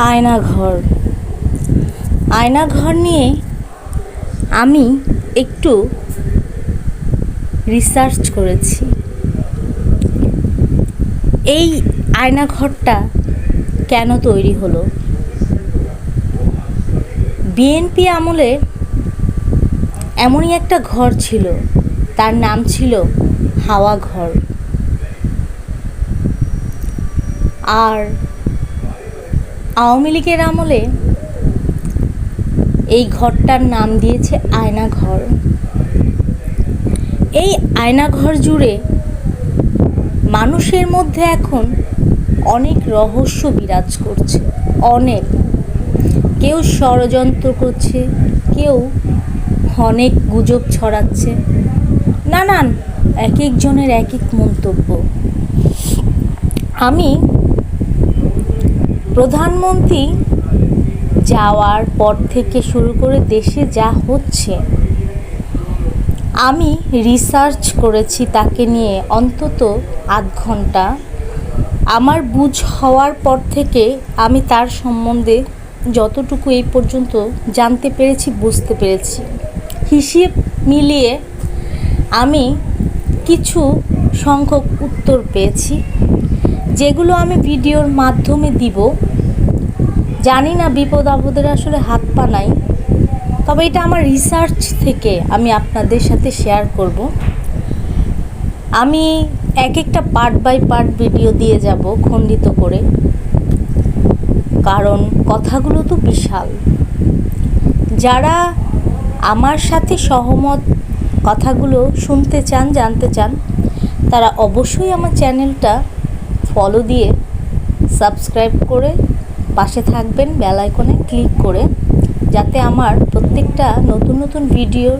আয়নাঘর। আয়নাঘর নিয়ে আমি একটু রিসার্চ করেছি। এই আয়নাঘরটা কেন তৈরি হলো? বিএনপি আমলে এমনই একটা ঘর ছিল, তার নাম ছিল হাওয়া ঘর। আর আওয়ামী লীগের আমলে এই ঘরটার নাম দিয়েছে আয়নাঘর। এই আয়নাঘর জুড়ে মানুষের মধ্যে এখন অনেক রহস্য বিরাজ করছে। অনেক, কেউ ষড়যন্ত্র করছে, কেউ অনেক গুজব ছড়াচ্ছে, নানান এক একজনের এক এক মন্তব্য। আমি প্রধানমন্ত্রী যাওয়ার পর থেকে শুরু করে দেশে যা হচ্ছে, আমি রিসার্চ করেছি তাকে নিয়ে অন্তত আধ ঘন্টা। আমার বুঝ হওয়ার পর থেকে আমি তার সম্বন্ধে যতটুকু এই পর্যন্ত জানতে পেরেছি, বুঝতে পেরেছি, হিসেব মিলিয়ে আমি কিছু সংখ্যক উত্তর পেয়েছি, যেগুলো আমি ভিডিওর মাধ্যমে দিব। জানি না বিপদ আপদের আসলে হাত পা নাই, তবে এটা আমার রিসার্চ থেকে আমি আপনাদের সাথে শেয়ার করব। আমি এক একটা পার্ট বাই পার্ট ভিডিও দিয়ে যাব খণ্ডিত করে, কারণ কথাগুলো তো বিশাল। যারা আমার সাথে সহমত, কথাগুলো শুনতে চান, জানতে চান, তারা অবশ্যই আমার চ্যানেলটা ফলো দিয়ে সাবস্ক্রাইব করে পাশে থাকবেন, বেল আইকনে ক্লিক করে, যাতে আমার প্রত্যেকটা নতুন নতুন ভিডিওর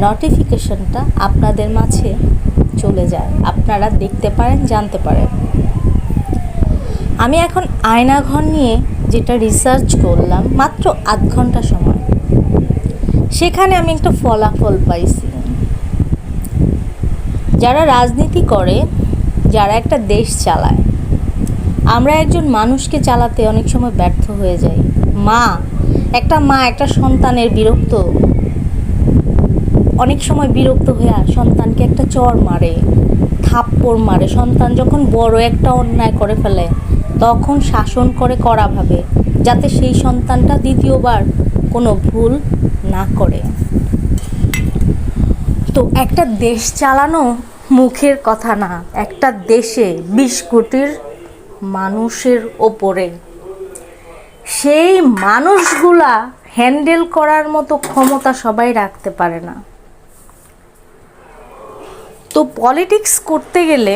নোটিফিকেশনটা আপনাদের মাঝে চলে যায়, আপনারা দেখতে পারেন, জানতে পারেন। আমি এখন আয়নাঘর নিয়ে যেটা রিসার্চ করলাম, মাত্র আধ ঘন্টা সময়, সেখানে আমি একটা ফলাফল পাইছি। যারা রাজনীতি করে, যারা একটা দেশ চালায়, আমরা একজন মানুষকে চালাতে অনেক সময় ব্যর্থ হয়ে যাই। মা একটা সন্তানের অনেক সময় বিরক্ত হয়ে সন্তানকে একটা চড় মারে, থাপ্পড় মারে। সন্তান যখন বড় একটা অন্যায় করে ফেলে, তখন শাসন করে কড়াভাবে, যাতে সেই সন্তানটা দ্বিতীয়বার কোনো ভুল না করে। তো একটা দেশ চালানো মুখের কথা না, একটা দেশে 20 কোটির মানুষের ওপরে সেই মানুষগুলা হ্যান্ডেল করার মতো ক্ষমতা সবাই রাখতে পারে না। তো পলিটিক্স করতে গেলে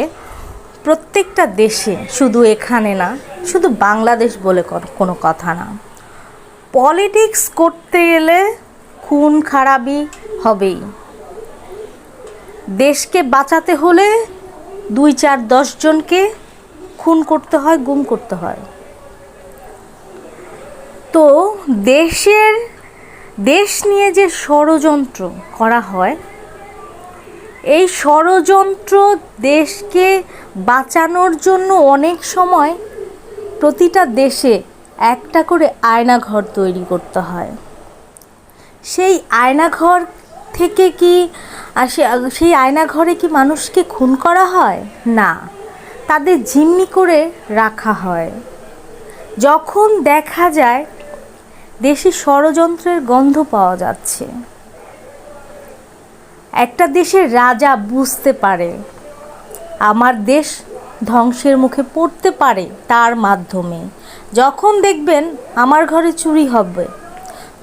প্রত্যেকটা দেশে, শুধু এখানে না, শুধু বাংলাদেশ বলে কোনো কথা না, পলিটিক্স করতে গেলে খুন খারাপি হবেই। দেশকে বাঁচাতে হলে 2, 4, 10 জনকে খুন করতে হয়, গুম করতে হয়। তো দেশ নিয়ে যে ষড়যন্ত্র করা হয়, এই ষড়যন্ত্র দেশকে বাঁচানোর জন্য অনেক সময় প্রতিটা দেশে একটা করে আয়নাঘর তৈরি করতে হয়। সেই আয়নাঘর থেকে কি সেই আয়নাঘরে কি মানুষকে খুন করা হয়? না, তাদের জিম্মি করে রাখা হয়। যখন দেখা যায় দেশে ষড়যন্ত্রের গন্ধ পাওয়া যাচ্ছে, একটা দেশের রাজা বুঝতে পারে আমার দেশ ধ্বংসের মুখে পড়তে পারে তার মাধ্যমে। যখন দেখবেন আমার ঘরে চুরি হবে,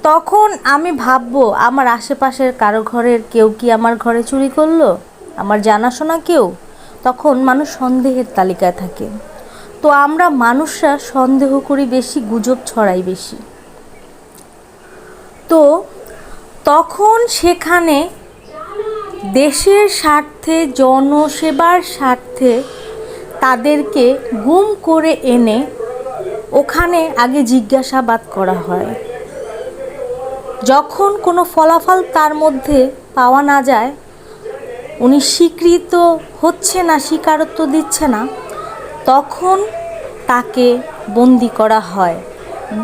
তখন আমি ভাববো আমার আশেপাশের কারো ঘরের কেউ কি আমার ঘরে চুরি করলো, আমার জানাশোনা কেউ। তখন মানুষ সন্দেহের তালিকায় থাকে। তো আমরা মানুষরা সন্দেহ করি বেশি, গুজব ছড়াই বেশি। তো তখন সেখানে দেশের স্বার্থে, জনসেবার স্বার্থে তাদেরকে গুম করে এনে ওখানে আগে জিজ্ঞাসাবাদ করা হয়। যখন কোনো ফলাফল তার মধ্যে পাওয়া না যায়, উনি স্বীকৃত হচ্ছে না, স্বীকারোক্তি দিচ্ছে না, তখন তাকে বন্দি করা হয়।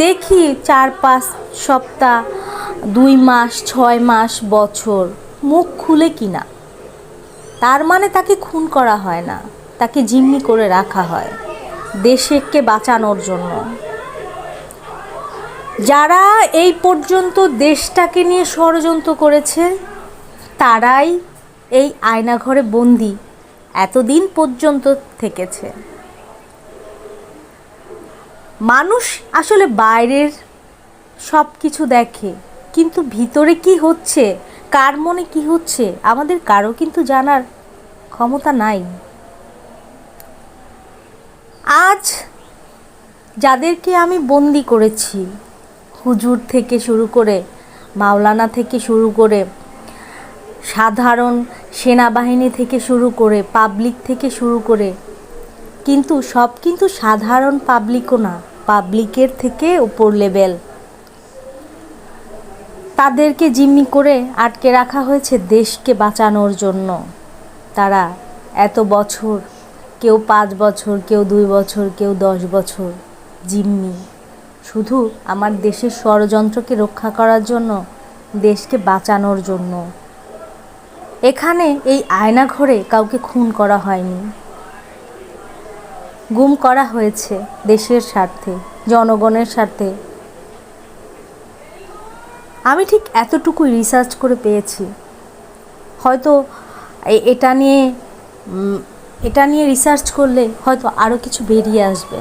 দেখি 4-5 সপ্তাহ, 2 মাস, 6 মাস, বছর মুখ খুলে কিনা। তার মানে তাকে খুন করা হয় না, তাকে জিম্মি করে রাখা হয় দেশকে বাঁচানোর জন্য। যারা এই পর্যন্ত দেশটাকে নিয়ে ষড়যন্ত্র করেছে তারাই এই আয়নাঘরে বন্দি এতদিন পর্যন্ত থেকেছে। মানুষ আসলে বাইরের সব কিছু দেখে, কিন্তু ভিতরে কি হচ্ছে, কার মনে কি হচ্ছে আমাদের কারো কিন্তু জানার ক্ষমতা নাই। আজ যাদেরকে আমি বন্দি করেছি, হুজুর থেকে শুরু করে, মাওলানা থেকে শুরু করে, সাধারণ সেনাবাহিনী থেকে শুরু করে, পাবলিক থেকে শুরু করে, কিন্তু সব কিন্তু সাধারণ পাবলিকও না, পাবলিকের থেকে উপর লেভেল, তাদেরকে জিম্মি করে আটকে রাখা হয়েছে দেশকে বাঁচানোর জন্য। তারা এত বছর, কেউ 5 বছর, কেউ 2 বছর, কেউ 10 বছর জিম্মি, শুধু আমার দেশের ষড়যন্ত্রকে রক্ষা করার জন্য, দেশকে বাঁচানোর জন্য। এখানে এই আয়নাঘরে কাউকে খুন করা হয়নি, গুম করা হয়েছে দেশের স্বার্থে, জনগণের স্বার্থে। আমি ঠিক এতটুকুই রিসার্চ করে পেয়েছি। হয়তো এটা নিয়ে রিসার্চ করলে হয়তো আরও কিছু বেরিয়ে আসবে।